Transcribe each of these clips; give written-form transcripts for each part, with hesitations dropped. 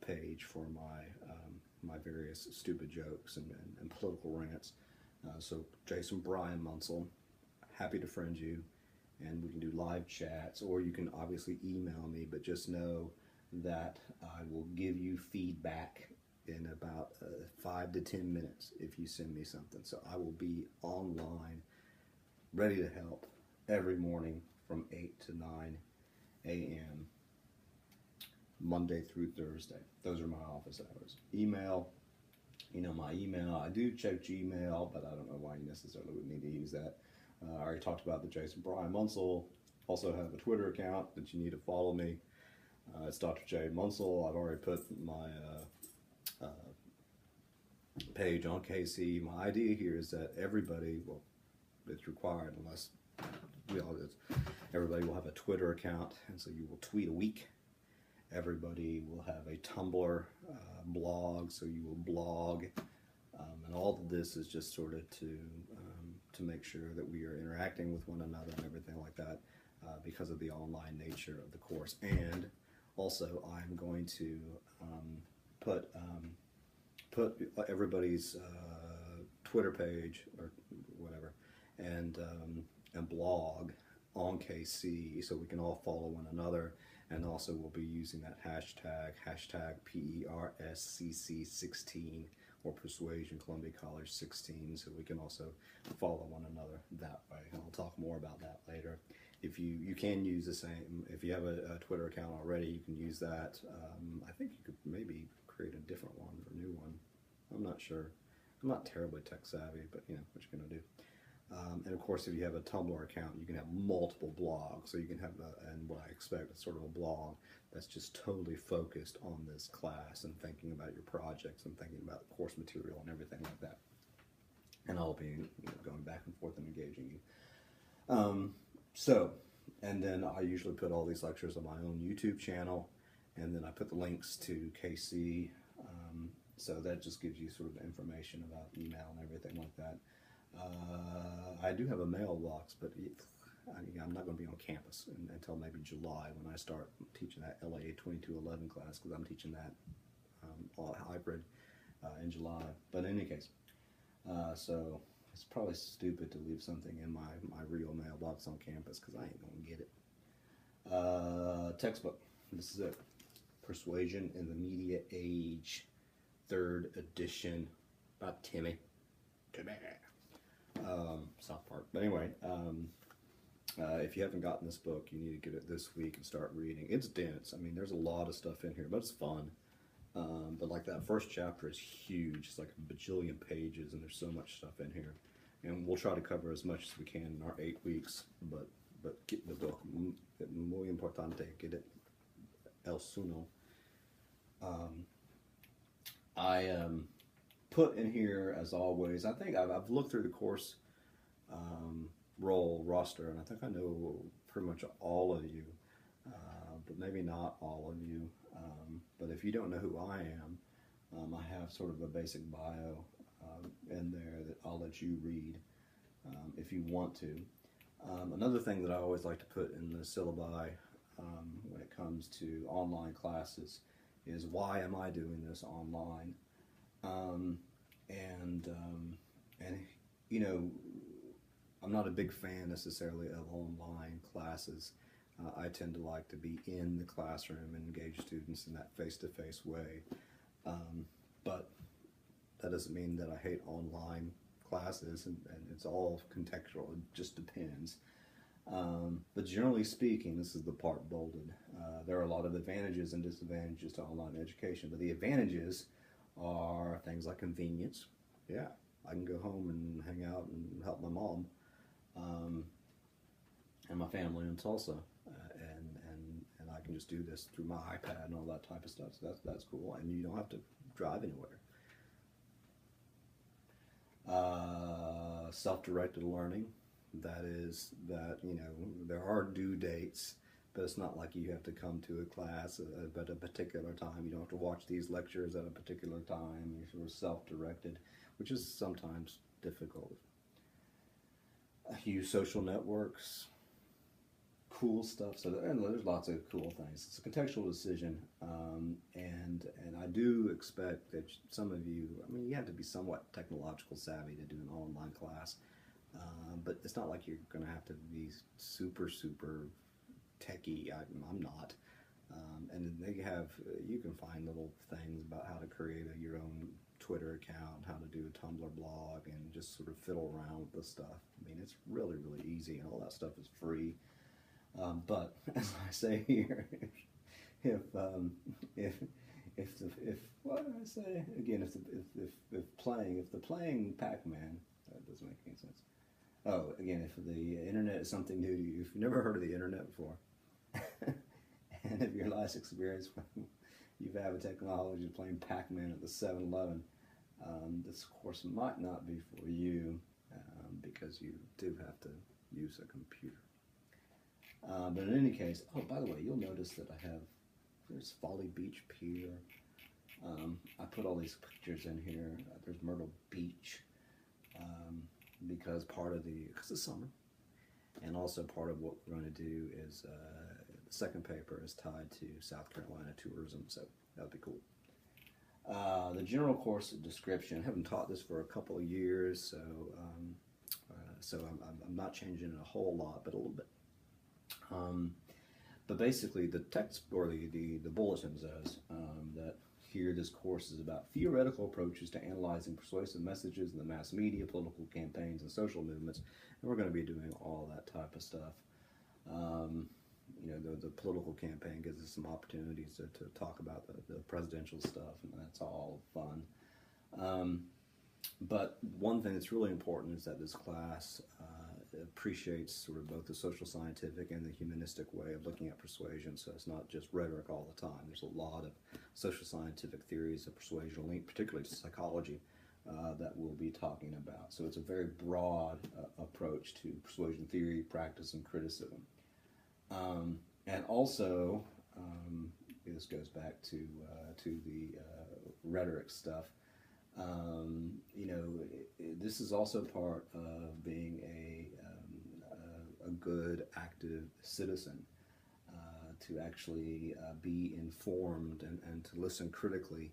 page for my various stupid jokes and political rants. So Jason Brian Munsell, happy to friend you, and we can do live chats, or you can obviously email me, but just know that I will give you feedback in about 5 to 10 minutes if you send me something. So I will be online, ready to help every morning from 8 to 9 a.m. Monday through Thursday. Those are my office hours. Email, you know my email. I do check Gmail, but I don't know why you necessarily would need to use that. I already talked about the Jason Brian Munsell. Also have a Twitter account that you need to follow me. It's Dr. J. Munsell. I've already put my page on KC. My idea here is that everybody, well, it's required unless we all, everybody will have a Twitter account, and so you will tweet a week. Everybody will have a Tumblr blog, so you will blog, and all of this is just sort of to make sure that we are interacting with one another and everything like that, because of the online nature of the course. And also, I'm going to put everybody's Twitter page or whatever and blog on KC, so we can all follow one another. And also we'll be using that hashtag PERSCC16 or Persuasion Columbia College 16, so we can also follow one another that way. And I'll talk more about that later. If you can use the same, if you have a Twitter account already, you can use that. I think you could maybe create a different one or a new one. I'm not sure. I'm not terribly tech savvy, but you know, what you're going to do. And of course, if you have a Tumblr account, you can have multiple blogs. So you can have, and what I expect is sort of a blog that's just totally focused on this class and thinking about your projects and thinking about course material and everything like that. And I'll be going back and forth and engaging you. And then I usually put all these lectures on my own YouTube channel, and then I put the links to KC. So that just gives you sort of information about email and everything like that. I do have a mailbox, but I'm not going to be on campus until maybe July when I start teaching that LA 2211 class, because I'm teaching that all hybrid in July. But in any case, so it's probably stupid to leave something in my real mailbox on campus, because I ain't going to get it. Textbook. This is it. Persuasion in the Media Age, 3rd edition, by Timmy. South Park. But anyway, if you haven't gotten this book, you need to get it this week and start reading. It's dense. I mean, there's a lot of stuff in here, but it's fun. But like that first chapter is huge. It's like a bajillion pages, and there's so much stuff in here. And we'll try to cover as much as we can in our 8 weeks, but get the book. Muy importante, get it el suno. I put in here, as always, I think I've looked through the course roster, and I think I know pretty much all of you, but maybe not all of you. But if you don't know who I am, I have sort of a basic bio in there that I'll let you read if you want to. Another thing that I always like to put in the syllabi when it comes to online classes is, why am I doing this online? And you know, I'm not a big fan necessarily of online classes. I tend to like to be in the classroom and engage students in that face-to-face way. But that doesn't mean that I hate online classes, and it's all contextual. It just depends. But generally speaking, this is the part bolded. There are a lot of advantages and disadvantages to online education, but the advantages are things like convenience. Yeah, I can go home and hang out and help my mom and my family in Tulsa, and I can just do this through my iPad and all that type of stuff. So that's cool, and you don't have to drive anywhere. Self-directed learning. That is that, you know, there are due dates, but it's not like you have to come to a class at a particular time. You don't have to watch these lectures at a particular time. You're sort of self-directed, which is sometimes difficult. Use social networks, cool stuff. So and there's lots of cool things. It's a contextual decision, and I do expect that some of you, I mean, you have to be somewhat technological savvy to do an online class, but it's not like you're going to have to be super, super techie. I'm not. And they have, you can find little things about how to create your own Twitter account, how to do a Tumblr blog, and just sort of fiddle around with the stuff. I mean, it's really, really easy, and all that stuff is free. But as I say here, if what did I say again? If the playing Pac-Man, that doesn't make any sense. Oh, again, if the internet is something new to you, if you've never heard of the internet before, and if your last experience you've had with technology is playing Pac-Man at the 7-Eleven, this course might not be for you because you do have to use a computer. But in any case, oh, by the way, you'll notice that there's Folly Beach Pier. I put all these pictures in here. There's Myrtle Beach because it's summer. And also part of what we're going to do is the second paper is tied to South Carolina tourism, so that would be cool. The general course description, I haven't taught this for a couple of years, so I'm not changing it a whole lot, but a little bit. But basically the text, or the bulletin says that here this course is about theoretical approaches to analyzing persuasive messages in the mass media, political campaigns, and social movements. And we're going to be doing all that type of stuff. You know, the political campaign gives us some opportunities to talk about the presidential stuff, and that's all fun. But one thing that's really important is that this class appreciates sort of both the social scientific and the humanistic way of looking at persuasion, so it's not just rhetoric all the time. There's a lot of social scientific theories of persuasion linked particularly to psychology that we'll be talking about. So it's a very broad approach to persuasion theory, practice, and criticism. And also, this goes back to the rhetoric stuff. You know, this is also part of being a good, active citizen, to actually be informed and to listen critically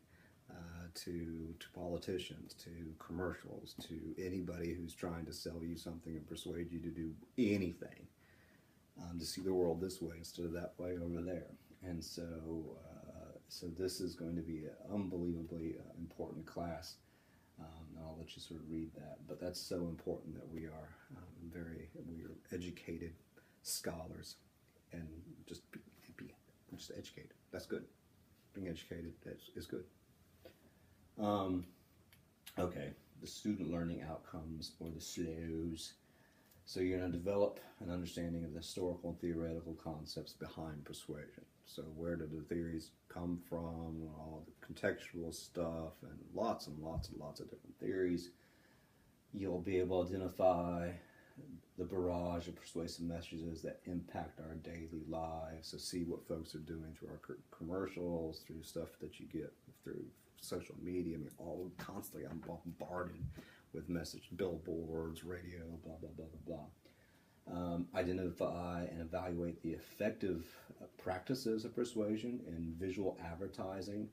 to politicians, to commercials, to anybody who's trying to sell you something and persuade you to do anything, to see the world this way instead of that way over there. And so this is going to be an unbelievably important class. I'll let you sort of read that, but that's so important that we are educated scholars, and just educated. That's good. Being educated is good. Okay, the student learning outcomes, or the SLOs. So you're going to develop an understanding of the historical and theoretical concepts behind persuasion. So where do the theories come from, all the contextual stuff, and lots and lots and lots of different theories. You'll be able to identify the barrage of persuasive messages that impact our daily lives. So see what folks are doing through our commercials, through stuff that you get through social media. I mean, constantly I'm bombarded with message, billboards, radio, blah, blah, blah, blah, blah. Identify and evaluate the effective practices of persuasion in visual advertising.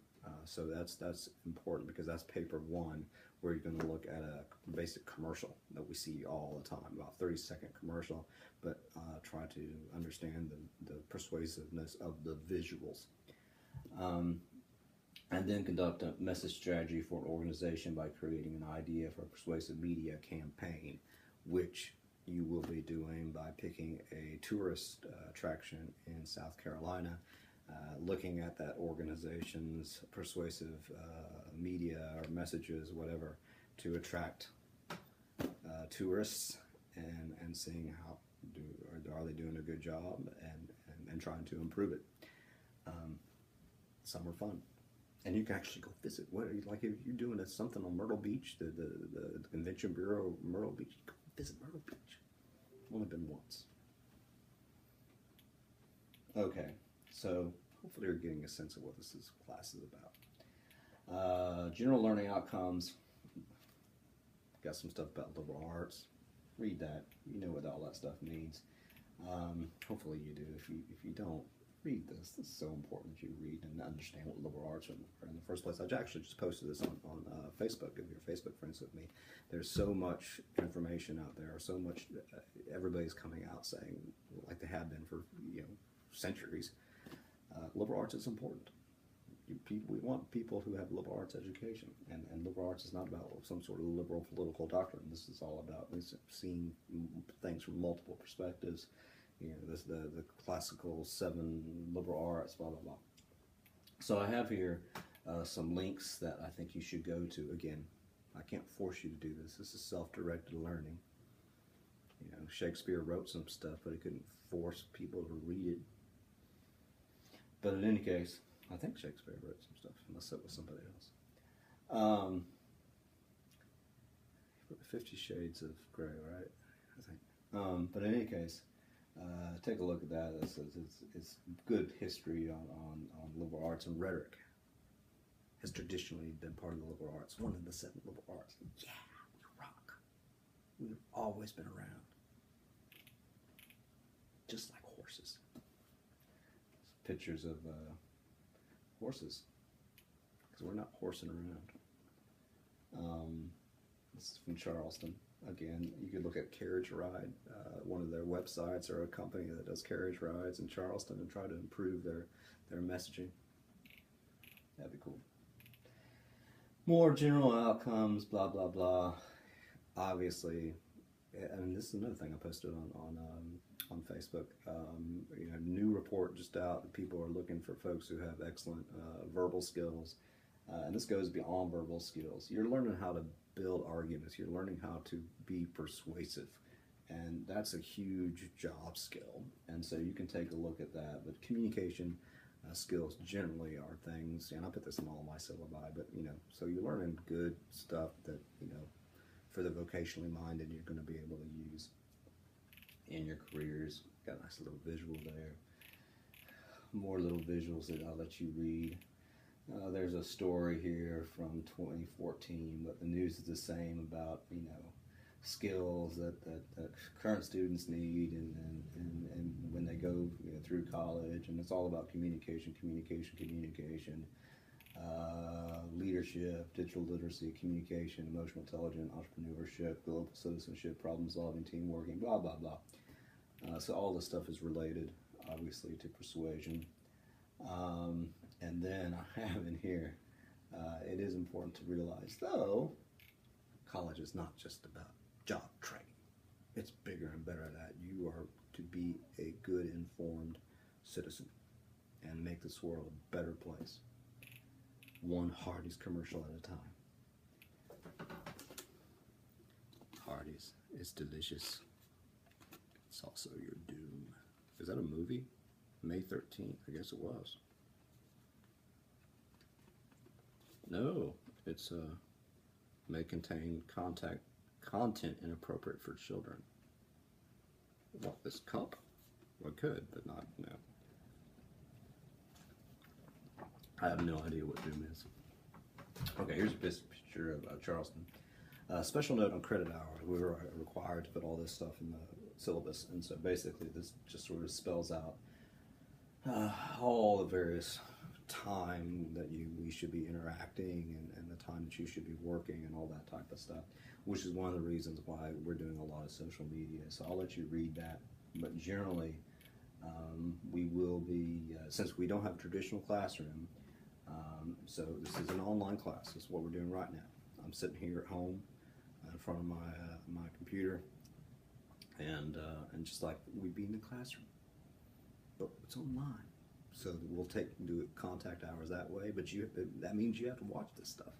So that's important because that's paper one, where you're going to look at a basic commercial that we see all the time, about 30-second commercial, but try to understand the persuasiveness of the visuals. And then conduct a message strategy for an organization by creating an idea for a persuasive media campaign, which you will be doing by picking a tourist attraction in South Carolina, looking at that organization's persuasive media or messages, whatever, to attract tourists, and seeing are they doing a good job, and trying to improve it. Some are fun. And you can actually go visit. Like if you're doing something on Myrtle Beach, the Convention Bureau of Myrtle Beach, go visit Myrtle Beach. I've only been once. Okay, so hopefully you're getting a sense of what class is about. General learning outcomes. Got some stuff about liberal arts. Read that. You know what all that stuff means. Hopefully you do. If you don't, read this. This is so important that you read and understand what liberal arts are in the first place. I actually just posted this on Facebook. If you're Facebook friends with me, there's so much information out there, so much. Everybody's coming out saying, like they have been for centuries, liberal arts is important. We want people who have liberal arts education, and liberal arts is not about some sort of liberal political doctrine. This is all about seeing things from multiple perspectives. The classical 7 liberal arts, blah blah blah. So I have here some links that I think you should go to. Again, I can't force you to do this. This is self-directed learning. Shakespeare wrote some stuff, but he couldn't force people to read it. But in any case, I think Shakespeare wrote some stuff, unless it was somebody else. 50 Shades of Grey, right? I think. But in any case, take a look at that. It's good history on liberal arts, and rhetoric has traditionally been part of the liberal arts. One of the 7 liberal arts. Yeah, we rock. We've always been around. Just like horses. Pictures of horses, because we're not horsing around. This is from Charleston. Again, you could look at Carriage Ride, one of their websites, or a company that does carriage rides in Charleston, and try to improve their messaging. That'd be cool. More general outcomes, blah blah blah. Obviously, and this is another thing I posted on Facebook. New report just out that people are looking for folks who have excellent verbal skills, and this goes beyond verbal skills. You're learning how to build arguments. You're learning how to be persuasive, and that's a huge job skill. And so you can take a look at that. But communication skills generally are things, and I put this in all my syllabi. But so you're learning good stuff that for the vocationally minded, you're going to be able to use in your careers. Got a nice little visual there. More little visuals that I'll let you read. There's a story here from 2014, but the news is the same about skills that current students need, and when they go through college, and it's all about communication, leadership, digital literacy, communication, emotional intelligence, entrepreneurship, global citizenship, problem solving, team working, blah blah blah. So all this stuff is related, obviously, to persuasion. And then I have in here, it is important to realize, though, college is not just about job training. It's bigger and better than that. You are to be a good, informed citizen and make this world a better place, one Hardee's commercial at a time. Hardee's is delicious. It's also your doom. Is that a movie? May 13th, I guess it was. No, it's may contain content inappropriate for children. What, this cup? Well, it could, but not, I have no idea what doom is. Okay, here's a picture of Charleston. Special note on credit hours. We were required to put all this stuff in the syllabus, and so basically this just sort of spells out all the various time that we should be interacting, and the time that you should be working, and all that type of stuff, which is one of the reasons why we're doing a lot of social media. So I'll let you read that, but generally we will be, since we don't have a traditional classroom, so this is an online class. This is what we're doing right now. I'm sitting here at home in front of my computer, and just like we'd be in the classroom, but it's online. So we'll do contact hours that way, but that means you have to watch this stuff,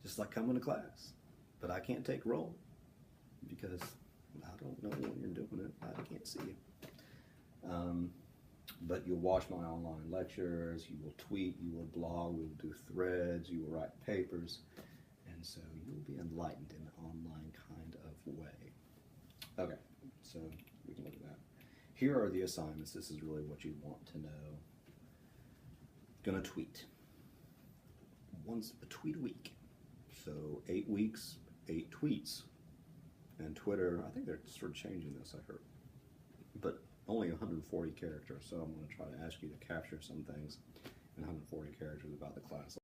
just like coming to class. But I can't take roll because I don't know when you're doing it. I can't see you. But you'll watch my online lectures, you will tweet, you will blog, we will do threads, you will write papers, and so you'll be enlightened in an online kind of way. Okay, so we can look at that. Here are the assignments. This is really what you want to know. Gonna tweet. A tweet a week. So 8 weeks, 8 tweets. And Twitter, I think they're sort of changing this, I heard. But only 140 characters, so I'm going to try to ask you to capture some things in 140 characters about the class.